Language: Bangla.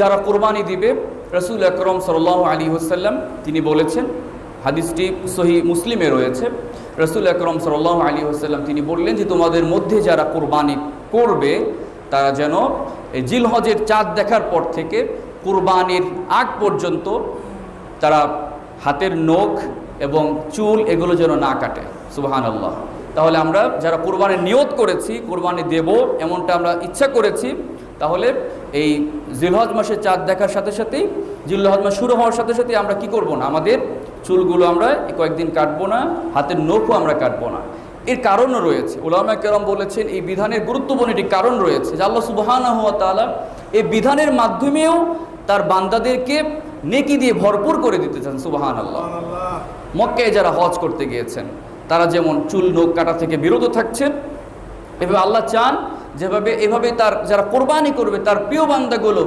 যারা কোরবানি দিবে, রাসূল আকরাম সাল্লাল্লাহু আলাইহি ওয়াসাল্লাম তিনি বলেছেন, হাদিসটি সহিহ মুসলিমে রয়েছে, রাসূল আকরাম সাল্লাল্লাহু আলাইহি ওয়াসাল্লাম তিনি বললেন যে তোমাদের মধ্যে যারা কোরবানি করবে তারা যেন জিলহজের চাঁদ দেখার পর থেকে কোরবানির আগ পর্যন্ত তারা হাতের নখ এবং চুল এগুলো যেন না কাটে। সুবহানাল্লাহ। তাহলে আমরা যারা কোরবানির নিয়ত করেছি, কোরবানি দেব এমনটা আমরা ইচ্ছা করেছি, তাহলে এই জিলহজ মাসে চাঁদ দেখার সাথে সাথেই, জিলহজ মাস শুরু হওয়ার সাথে সাথেই আমরা কি করব না, আমাদের চুলগুলো আমরা কয়েকদিন কাটবো না, হাতের নখও আমরা কাটবো না। এর কারণও রয়েছে, উলামায়ে কেরাম বলেছেন এই বিধানের গুরুত্বপূর্ণ একটি কারণ রয়েছে যে আল্লাহ সুবহানাহু ওয়া তাআলা এই বিধানের মাধ্যমেও তার বান্দাদেরকে নেকি দিয়ে ভরপুর করে দিতে চান। সুবহানাল্লাহ। মক্কায় যারা হজ করতে গিয়েছেন তারা যেমন চুল নখ কাটা থেকে বিরত থাকছেন, এভাবে আল্লাহ চান যেভাবে এভাবে তার যারা কোরবানি করবে তার প্রিয় বান্দাগুলো